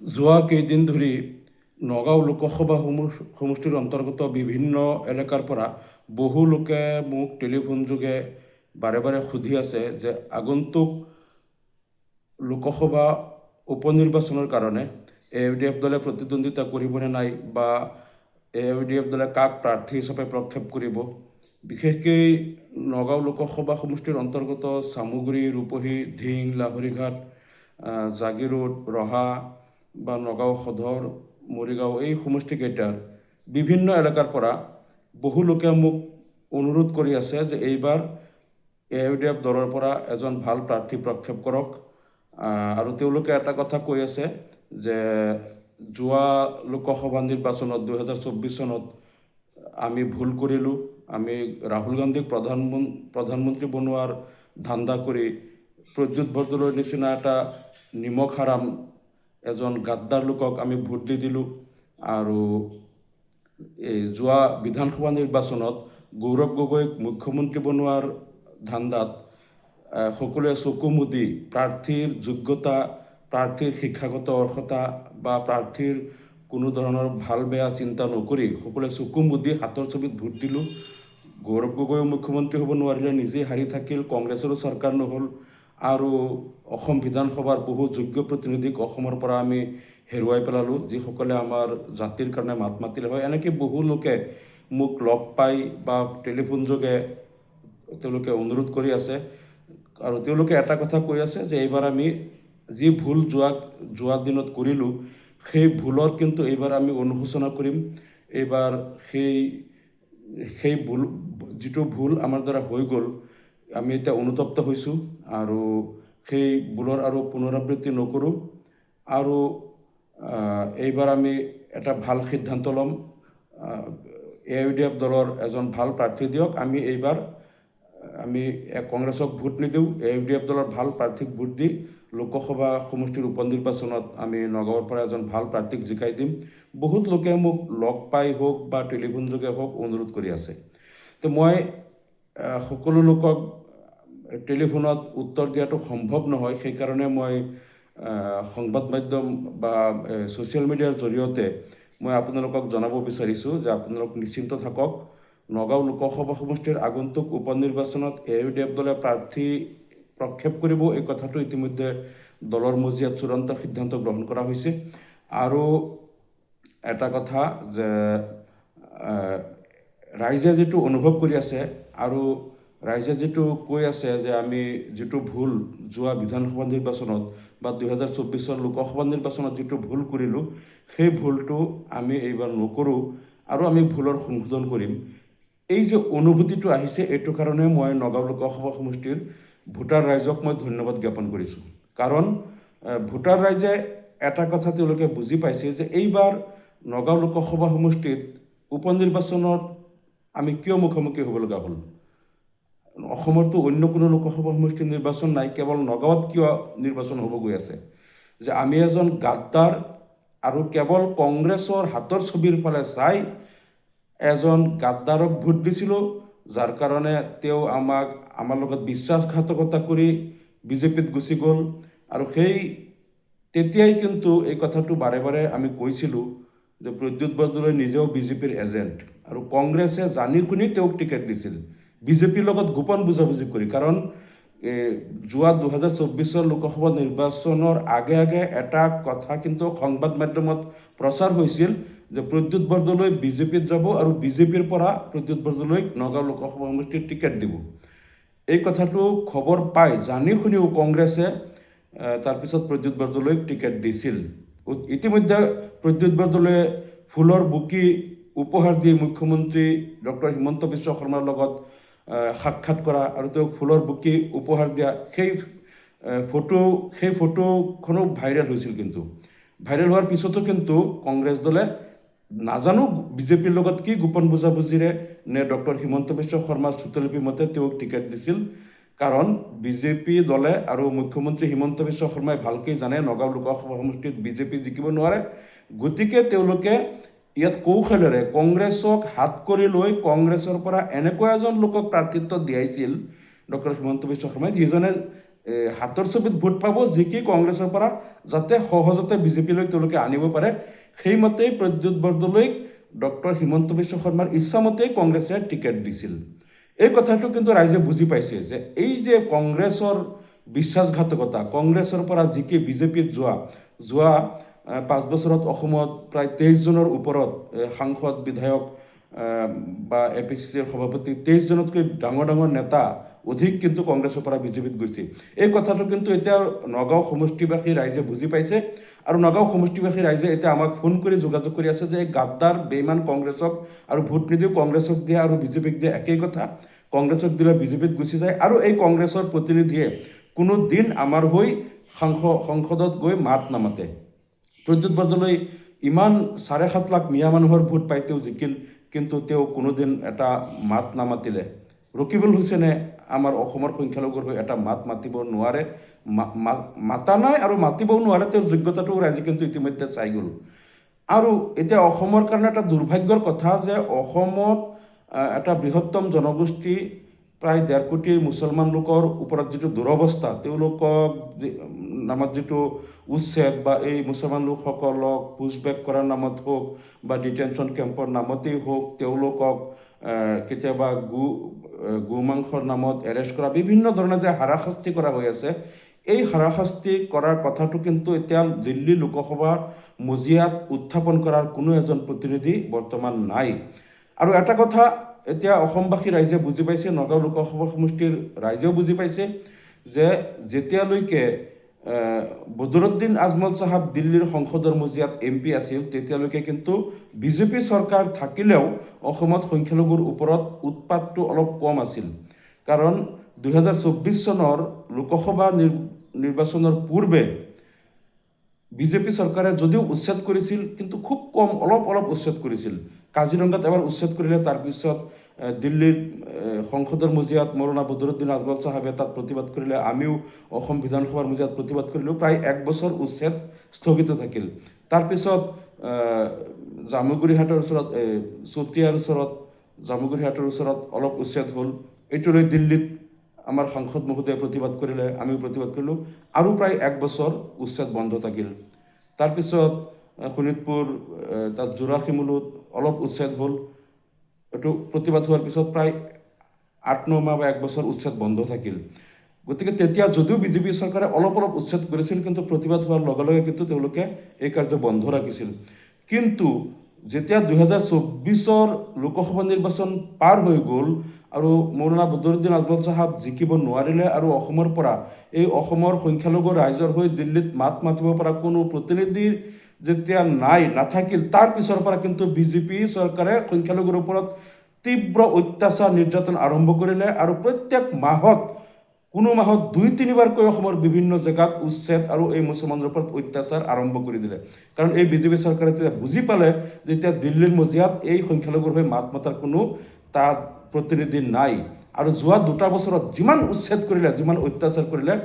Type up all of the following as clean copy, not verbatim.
যোৱা কেইদিন ধৰি নগাঁও লোকসভা সমষ্টিৰ অন্তৰ্গত বিভিন্ন এলেকাৰ পৰা বহু লোকে মোক টেলিফোন যোগে বাৰে বাৰে সুধি আছে যে আগন্তুক লোকসভা উপনিৰ্বাচনৰ কাৰণে AUDF দলে প্ৰতিদ্বন্দ্বিতা কৰিবনে নাই বা AUDF দলে কাক প্ৰাৰ্থী হিচাপে প্ৰক্ষেপ কৰিব। বিশেষকৈ নগাঁও লোকসভা সমষ্টিৰ অন্তৰ্গত চামুগুৰি, ৰূপহী, ধিং, লাহৰীঘাট, জাগিৰোড, ৰহা বা নগাঁও সদৰ, মৰিগাঁও এই সমষ্টিকেইটাৰ বিভিন্ন এলেকাৰ পৰা বহু লোকে মোক অনুৰোধ কৰি আছে যে এইবাৰ AUDF দলৰ পৰা এজন ভাল প্ৰাৰ্থী প্ৰক্ষেপ কৰক। আৰু তেওঁলোকে এটা কথা কৈ আছে যে যোৱা লোকসভা নিৰ্বাচনত 2024 চনত আমি ভুল কৰিলোঁ। আমি ৰাহুল গান্ধীক প্ৰধানমন্ত্ৰী বনোৱাৰ ধান্দা কৰি প্ৰদ্যুৎ বৰদলৈৰ নিচিনা এটা নিমখ হাৰাম এজন গাদ্দাৰ লোকক আমি ভোট দি দিলোঁ। আৰু এই যোৱা বিধানসভা নিৰ্বাচনত গৌৰৱ গগৈক মুখ্যমন্ত্ৰী বনোৱাৰ ধান্দাত সকলোৱে চকু মুদি প্ৰাৰ্থীৰ যোগ্যতা, প্ৰাৰ্থীৰ শিক্ষাগত অৰ্হতা বা প্ৰাৰ্থীৰ কোনো ধৰণৰ ভাল বেয়া চিন্তা নকৰি সকলোৱে চকু মুদি হাতৰ ছবিত ভোট দিলোঁ। গৌৰৱ গগৈ মুখ্যমন্ত্ৰী হ'ব নোৱাৰিলে, নিজেই হাৰি থাকিল, কংগ্ৰেছৰো চৰকাৰ নহ'ল আৰু অসম বিধানসভাৰ বহু যোগ্য প্ৰতিনিধিক অসমৰ পৰা আমি হেৰুৱাই পেলালোঁ, যিসকলে আমাৰ জাতিৰ কাৰণে মাত মাতিলে হয়। এনেকৈ বহু লোকে মোক লগ পাই বা টেলিফোন যোগে তেওঁলোকে অনুৰোধ কৰি আছে আৰু তেওঁলোকে এটা কথা কৈ আছে যে এইবাৰ আমি যি ভুল যোৱা দিনত কৰিলোঁ সেই ভুলৰ কিন্তু এইবাৰ আমি অনুশোচনা কৰিম। এইবাৰ সেই ভুল যিটো ভুল আমাৰ দ্বাৰা হৈ গ'ল আমি এতিয়া অনুতপ্ত হৈছোঁ আৰু সেই ভুলৰ আৰু পুনৰাবৃত্তি নকৰোঁ। আৰু এইবাৰ আমি এটা ভাল সিদ্ধান্ত ল'ম। AUDF দলৰ এজন ভাল প্ৰাৰ্থী দিয়ক। আমি এইবাৰ কংগ্ৰেছক ভোট নিদিওঁ, AUDF দলৰ ভাল প্ৰাৰ্থীক ভোট দি লোকসভা সমষ্টিৰ উপনিৰ্বাচনত আমি নগাঁৱৰ পৰা এজন ভাল প্ৰাৰ্থীক জিকাই দিম। বহুত লোকে মোক লগ পাই হওক বা টেলিফোন যোগে হওক অনুৰোধ কৰি আছে। তো মই সকলো লোকক টেলিফোনত উত্তৰ দিয়াটো সম্ভৱ নহয়, সেইকাৰণে মই সংবাদ মাধ্যম বা ছ'চিয়েল মিডিয়াৰ জৰিয়তে মই আপোনালোকক জনাব বিচাৰিছোঁ যে আপোনালোক নিশ্চিন্ত থাকক। নগাঁও লোকসভা সমষ্টিৰ আগন্তুক উপনিৰ্বাচনত AUDF দলে প্ৰাৰ্থী প্ৰক্ষেপ কৰিব, এই কথাটো ইতিমধ্যে দলৰ মজিয়াত চূড়ান্ত সিদ্ধান্ত গ্ৰহণ কৰা হৈছে। আৰু এটা কথা যে ৰাইজে যিটো অনুভৱ কৰি আছে আৰু ৰাইজে যিটো কৈ আছে যে আমি যিটো ভুল যোৱা বিধানসভা নিৰ্বাচনত বা 2024 লোকসভা নিৰ্বাচনত যিটো ভুল কৰিলোঁ সেই ভুলটো আমি এইবাৰ নকৰোঁ আৰু আমি ভুলৰ সংশোধন কৰিম। এই যে অনুভূতিটো আহিছে এইটো কাৰণে মই নগাঁও লোকসভা সমষ্টিৰ ভোটাৰ ৰাইজক মই ধন্যবাদ জ্ঞাপন কৰিছোঁ। কাৰণ ভোটাৰ ৰাইজে এটা কথা তেওঁলোকে বুজি পাইছে যে এইবাৰ নগাঁও লোকসভা সমষ্টিত উপনিৰ্বাচনত আমি কিয় মুখামুখি হ'ব লগা হ'ল। অসমৰতো অন্য কোনো লোকসভা সমষ্টিৰ নিৰ্বাচন নাই, কেৱল নগাঁৱত কিয় নিৰ্বাচন হ'ব গৈ আছে যে আমি এজন গাদ্দাৰ আৰু কেৱল কংগ্ৰেছৰ হাতৰ ছবিৰ ফালে চাই এজন গাদ্দাৰক ভোট দিছিলোঁ, যাৰ কাৰণে তেওঁ আমাৰ লগত বিশ্বাসঘাতকতা কৰি বিজেপিত গুচি গ'ল। আৰু তেতিয়াই কিন্তু এই কথাটো বাৰে বাৰে আমি কৈছিলোঁ যে প্ৰদ্যুৎ বৰদলৈ নিজেও বিজেপিৰ এজেণ্ট আৰু কংগ্ৰেছে জানি শুনি তেওঁক টিকেট দিছিল বিজেপিৰ লগত গোপন বুজাবুজি কৰি। কাৰণ যোৱা 2024 লোকসভা নিৰ্বাচনৰ আগে আগে এটা কথা কিন্তু সংবাদ মাধ্যমত প্ৰচাৰ হৈছিল যে প্ৰদ্যুৎ বৰদলৈ বিজেপিত যাব আৰু বিজেপিৰ পৰা প্ৰদ্যুৎ বৰদলৈক নগাঁও লোকসভা সমষ্টিৰ টিকেট দিব। এই কথাটো খবৰ পাই জানি শুনিও কংগ্ৰেছে তাৰপিছত প্ৰদ্যুৎ বৰদলৈক টিকেট দিছিল। ইতিমধ্যে প্ৰদ্যুৎ বৰদলৈয়ে ফুলৰ বুকি উপহাৰ দি মুখ্যমন্ত্ৰী ডক্টৰ হিমন্ত বিশ্ব শৰ্মাৰ লগত সাক্ষাৎ কৰা আৰু তেওঁক ফুলৰ বুকি উপহাৰ দিয়া সেই ফটোখনো ভাইৰেল হৈছিল। কিন্তু ভাইৰেল হোৱাৰ পিছতো কিন্তু কংগ্ৰেছ দলে নাজানো বিজেপিৰ লগত কি গোপন বুজাবুজিৰে নে ডক্টৰ হিমন্ত বিশ্ব শৰ্মাৰ শ্ৰুতলিপি মতে তেওঁক টিকেট দিছিল। কাৰণ বিজেপি দলে আৰু মুখ্যমন্ত্ৰী হিমন্ত বিশ্ব শৰ্মাই ভালকৈ জানে নগাঁও লোকসভা সমষ্টিত বিজেপি জিকিব নোৱাৰে। গতিকে তেওঁলোকে ইয়াত কৌশলেৰে কংগ্ৰেছক হাত কৰি লৈ কংগ্ৰেছৰ পৰা এনেকুৱা এজন লোকক প্ৰাৰ্থিত্ব দিয়াইছিল ডক্টৰ হিমন্ত বিশ্ব শৰ্মাই, যিজনে হাতৰ ছবিত ভোট পাব, যিকি কংগ্ৰেছৰ পৰা যাতে সহজতে বিজেপিলৈ তেওঁলোকে আনিব পাৰে। সেইমতেই প্ৰদ্যুৎ বৰদলৈক ডক্টৰ হিমন্ত বিশ্ব শৰ্মাৰ ইচ্ছামতেই কংগ্ৰেছে টিকেট দিছিল। এই কথাটো কিন্তু ৰাইজে বুজি পাইছে যে এই যে কংগ্ৰেছৰ বিশ্বাসঘাতকতা, কংগ্ৰেছৰ পৰা যিকি বিজেপিত যোৱা 5 বছৰত অসমত প্ৰায় 23জনৰ ওপৰত সাংসদ, বিধায়ক বা APCCৰ সভাপতি 23জনতকৈ ডাঙৰ ডাঙৰ নেতা অধিক কিন্তু কংগ্ৰেছৰ পৰা বিজেপিত গৈছে। এই কথাটো কিন্তু এতিয়া নগাঁও সমষ্টিবাসী ৰাইজে বুজি পাইছে আৰু নগাঁও সমষ্টিবাসী ৰাইজে এতিয়া আমাক ফোন কৰি যোগাযোগ কৰি আছে যে এই গাদ্দাৰ বেইমান কংগ্ৰেছক আৰু ভোট নিদিও, কংগ্ৰেছক দিয়া আৰু বিজেপিক দিয়া একেই কথা, কংগ্ৰেছক দিলে বিজেপিত গুচি যায়। আৰু এই কংগ্ৰেছৰ প্ৰতিনিধিয়ে কোনো দিন আমাৰ হৈ সংসদত গৈ মাত নামাতে। প্ৰদ্যুৎ বৰদলৈ ইমান 7.5 লাখ মিয়া মানুহৰ ভোট পাই তেওঁ জিকিল, কিন্তু তেওঁ কোনোদিন এটা মাত নামাতিলে। ৰকিবুল হুছেইনে আমাৰ অসমৰ সংখ্যালঘুৰ হৈ এটা মাত মাতিব নোৱাৰে, মাতা নাই আৰু মাতিবও নোৱাৰে। তেওঁৰ যোগ্যতাটো ৰাইজে কিন্তু ইতিমধ্যে চাই গ'ল। আৰু এতিয়া অসমৰ কাৰণে এটা দুৰ্ভাগ্যৰ কথা যে অসমত এটা বৃহত্তম জনগোষ্ঠী প্ৰায় 1.5 কোটি মুছলমান লোকৰ ওপৰত যিটো দুৰৱস্থা, তেওঁলোকক নামত যিটো উচ্ছেদ বা এই মুছলমান লোকসকলক পুছবেক কৰাৰ নামত হওক বা ডিটেনশ্যন কেম্পৰ নামতেই হওক, তেওঁলোকক কেতিয়াবা গোমাংসৰ নামত এৰেষ্ট কৰা, বিভিন্ন ধৰণে যে হাৰাশাস্তি কৰা হৈ আছে, এই হাৰাশাস্তি কৰাৰ কথাটো কিন্তু এতিয়া দিল্লী লোকসভাৰ মজিয়াত উত্থাপন কৰাৰ কোনো এজন প্ৰতিনিধি বৰ্তমান নাই। আৰু এটা কথা এতিয়া অসমবাসী ৰাইজে বুজি পাইছে, নগাঁও লোকসভা সমষ্টিৰ ৰাইজেও বুজি পাইছে যে যেতিয়ালৈকে বদৰুদ্দিন আজমল চাহাব দিল্লীৰ সংসদৰ মজিয়াত MP আছিল, তেতিয়ালৈকে কিন্তু বিজেপি চৰকাৰ থাকিলেও অসমত সংখ্যালঘুৰ ওপৰত উৎপাতটো অলপ কম আছিল। কাৰণ 2024 চনৰ লোকসভা নিৰ্বাচনৰ পূৰ্বে বিজেপি চৰকাৰে যদিও উচ্ছেদ কৰিছিল, কিন্তু খুব কম, অলপ উচ্ছেদ কৰিছিল। কাজিৰঙাত এবাৰ উচ্ছেদ কৰিলে, তাৰপিছত দিল্লীৰ সংসদৰ মজিয়াত মৌলানা বদৰুদ্দিন আজমল চাহাবে তাত প্ৰতিবাদ কৰিলে, আমিও অসম বিধানসভাৰ মজিয়াত প্ৰতিবাদ কৰিলোঁ। প্ৰায় 1 বছৰ উচ্ছেদ স্থগিত থাকিল। তাৰপিছত জামুগুৰিহাটৰ ওচৰত, চতিয়াৰ ওচৰত, জামুগুৰিহাটৰ ওচৰত অলপ উচ্ছেদ হ'ল। এইটোলৈ দিল্লীত আমাৰ সাংসদ মহোদয়ে প্ৰতিবাদ কৰিলে, আমিও প্ৰতিবাদ কৰিলোঁ, আৰু প্ৰায় 1 বছৰ উচ্ছেদ বন্ধ থাকিল। তাৰপিছত শোণিতপুৰ, তাত জোৰাশিমুলুত অলপ উচ্ছেদ হ'ল। এইটো প্ৰতিবাদ হোৱাৰ পিছত প্ৰায় 8-9 মাহ বা 1 বছৰ উচ্ছেদ বন্ধ থাকিল। গতিকে তেতিয়া যদিও বিজেপি চৰকাৰে অলপ উচ্ছেদ কৰিছিল, কিন্তু প্ৰতিবাদ হোৱাৰ লগে লগে কিন্তু তেওঁলোকে এই কাৰ্য বন্ধ ৰাখিছিল। কিন্তু যেতিয়া 2024 লোকসভা নিৰ্বাচন পাৰ হৈ গ'ল আৰু মৌলানা বদৰুদ্দিন আজমল চাহাব জিকিব নোৱাৰিলে আৰু অসমৰ পৰা এই অসমৰ সংখ্যালঘু ৰাইজৰ হৈ দিল্লীত মাত মাতিব পৰা কোনো প্ৰতিনিধি যেতিয়া নাথাকিল, তাৰ পিছৰ পৰা কিন্তু বিজেপি চৰকাৰে সংখ্যালঘুৰ ওপৰত তীব্ৰ অত্যাচাৰ, নিৰ্যাতন আৰম্ভ কৰিলে। আৰু প্ৰত্যেক মাহত, কোনো মাহত 2-3 বাৰকৈ অসমৰ বিভিন্ন জেগাত উচ্ছেদ আৰু এই মুছলমানৰ ওপৰত অত্যাচাৰ আৰম্ভ কৰি দিলে। কাৰণ এই বিজেপি চৰকাৰে তেতিয়া বুজি পালে যে এতিয়া দিল্লীৰ মজিয়াত এই সংখ্যালঘুৰ হৈ মাত মতাৰ কোনো তাত প্ৰতিনিধি নাই। আৰু যোৱা 2টা বছৰত যিমান উচ্ছেদ কৰিলে, যিমান অত্যাচাৰ কৰিলে,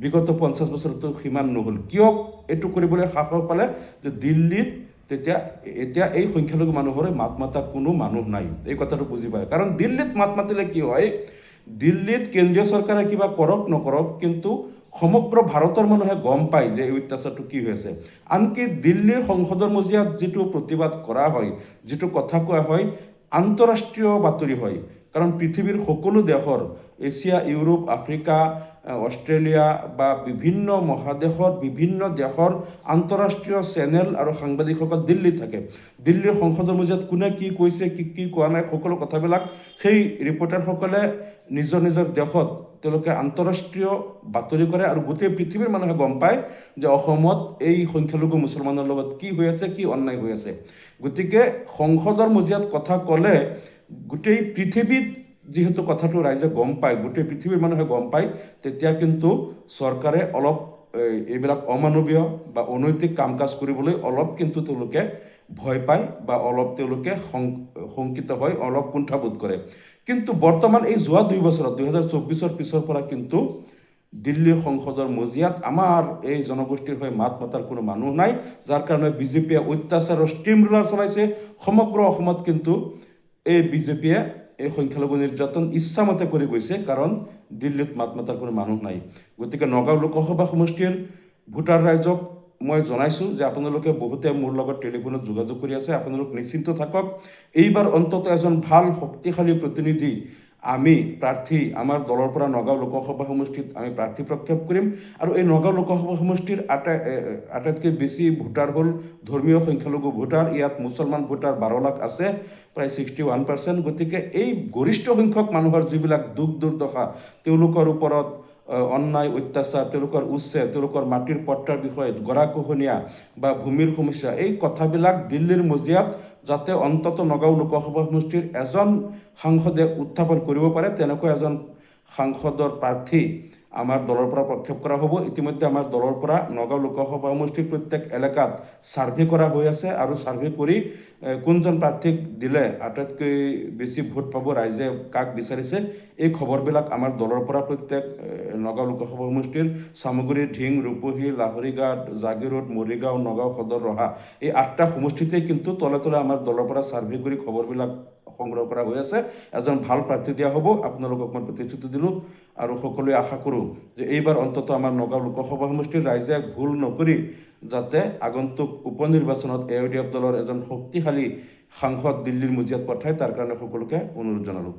বিগত 50 বছৰতো সিমান নহ'ল। কিয় এইটো কৰিবলৈ সাহস পালে? যে দিল্লীত এতিয়া এই সংখ্যালঘু মানুহৰ মাত মাতা কোনো মানুহ নাই। এই কথাটো বুজি পায়। কাৰণ দিল্লীত মাত মাতিলে কি হয়, দিল্লীত কেন্দ্ৰীয় চৰকাৰে কিবা কৰক নকৰক, কিন্তু সমগ্ৰ ভাৰতৰ মানুহে গম পায় যে এই অত্যাচাৰটো কি হৈ আছে। আনকি দিল্লীৰ সংসদৰ মজিয়াত যিটো প্ৰতিবাদ কৰা হয়, যিটো কথা কোৱা হয়, আন্তঃৰাষ্ট্ৰীয় বাতৰি হয়। কাৰণ পৃথিৱীৰ সকলো দেশৰ, এছিয়া, ইউৰোপ, আফ্ৰিকা, অষ্ট্ৰেলিয়া বা বিভিন্ন মহাদেশৰ বিভিন্ন দেশৰ আন্তঃৰাষ্ট্ৰীয় চেনেল আৰু সাংবাদিকসকল দিল্লীত থাকে। দিল্লীৰ সংসদৰ মজিয়াত কোনে কি কৈছে, কি কোৱা নাই, সকলো কথাবিলাক সেই ৰিপৰ্টাৰসকলে নিজৰ দেশত তেওঁলোকে আন্তঃৰাষ্ট্ৰীয় বাতৰি কৰে। আৰু গোটেই পৃথিৱীৰ মানুহে গম পায় যে অসমত এই সংখ্যালঘু মুছলমানৰ লগত কি হৈ আছে, কি অন্যায় হৈ আছে। গতিকে সংসদৰ মজিয়াত কথা ক'লে গোটেই পৃথিৱীত যিহেতু কথাটো ৰাইজে গম পায়, গোটেই পৃথিৱীৰ মানুহে গম পায়, তেতিয়া কিন্তু চৰকাৰে অলপ এইবিলাক অমানৱীয় বা অনৈতিক কাম কাজ কৰিবলৈ অলপ কিন্তু তেওঁলোকে ভয় পায় বা অলপ তেওঁলোকে শংকিত হয়, অলপ কুণ্ঠাবোধ কৰে। কিন্তু বৰ্তমান এই যোৱা 2 বছৰত, 2024 পিছৰ পৰা কিন্তু দিল্লীৰ সংসদৰ মজিয়াত আমাৰ এই জনগোষ্ঠীৰ হৈ মাত মতাৰ কোনো মানুহ নাই, যাৰ কাৰণে বিজেপিয়ে অত্যাচাৰৰ ষ্টিম ৰোলাৰ চলাইছে। সমগ্ৰ অসমত কিন্তু এই বিজেপিয়ে এই সংখ্যালঘু নিৰ্যাতন ইচ্ছামতে কৰি গৈছে, কাৰণ দিল্লীত মাত মাতাৰ কোনো মানুহ নাই। গতিকে নগাঁও লোকসভা সমষ্টিৰ ভোটাৰ ৰাইজক মই জনাইছোঁ যে আপোনালোকে বহুতে মোৰ লগত টেলিফোনত যোগাযোগ কৰি আছে, আপোনালোক নিশ্চিন্ত থাকক। এইবাৰ অন্ততঃ এজন ভাল শক্তিশালী প্ৰতিনিধি আমি প্ৰাৰ্থী আমাৰ দলৰ পৰা নগাঁও লোকসভা সমষ্টিত আমি প্ৰাৰ্থী প্ৰক্ষেপ কৰিম। আৰু এই নগাঁও লোকসভা সমষ্টিৰ আটাইতকৈ বেছি ভোটাৰ হ'ল ধৰ্মীয় সংখ্যালঘু ভোটাৰ। ইয়াত মুছলমান ভোটাৰ 12 লাখ আছে, প্ৰায় 61%। গতিকে এই গৰিষ্ঠ সংখ্যক মানুহৰ যিবিলাক দুখ দুৰ্দশা, তেওঁলোকৰ ওপৰত অন্যায় অত্যাচাৰ, তেওঁলোকৰ উচ্ছেদ, তেওঁলোকৰ মাটিৰ পট্টাৰ বিষয়ে, গৰাখহনীয়া বা ভূমিৰ সমস্যা, এই কথাবিলাক দিল্লীৰ মজিয়াত যাতে অন্ততঃ নগাঁও লোকসভা সমষ্টিৰ এজন সাংসদে উত্থাপন কৰিব পাৰে, তেনেকুৱা এজন সাংসদৰ প্ৰাৰ্থী আমাৰ দলৰ পৰা প্ৰক্ষেপ কৰা হ'ব। ইতিমধ্যে আমাৰ দলৰ পৰা নগাঁও লোকসভা সমষ্টিৰ প্ৰত্যেক এলেকাত ছাৰ্ভে কৰা হৈ আছে, আৰু ছাৰ্ভে কৰি কোনজন প্ৰাৰ্থীক দিলে আটাইতকৈ বেছি ভোট পাব, ৰাইজে কাক বিচাৰিছে, এই খবৰবিলাক আমাৰ দলৰ পৰা প্ৰত্যেক নগাঁও লোকসভা সমষ্টিৰ চামগুৰি, ঢিং, ৰূপহী, লাহৰীঘাট, জাগিৰোড, মৰিগাঁও, নগাঁও সদৰ, ৰহা, এই 8টা সমষ্টিতেই কিন্তু তলে তলে আমাৰ দলৰ পৰা ছাৰ্ভে কৰি খবৰবিলাক সংগ্ৰহ কৰা হৈ আছে। এজন ভাল প্ৰাৰ্থী দিয়া হ'ব, আপোনালোকক মই প্ৰতিশ্ৰুতি দিলোঁ। আৰু সকলোৱে আশা কৰোঁ যে এইবাৰ অন্ততঃ আমাৰ নগাঁও লোকসভা সমষ্টিৰ ৰাইজে ভুল নকৰি যাতে আগন্তুক উপনিৰ্বাচনত AIUDF দলৰ এজন শক্তিশালী সাংসদ দিল্লীৰ মজিয়াত পঠায়, তাৰ কাৰণে সকলোকে অনুৰোধ জনালোঁ।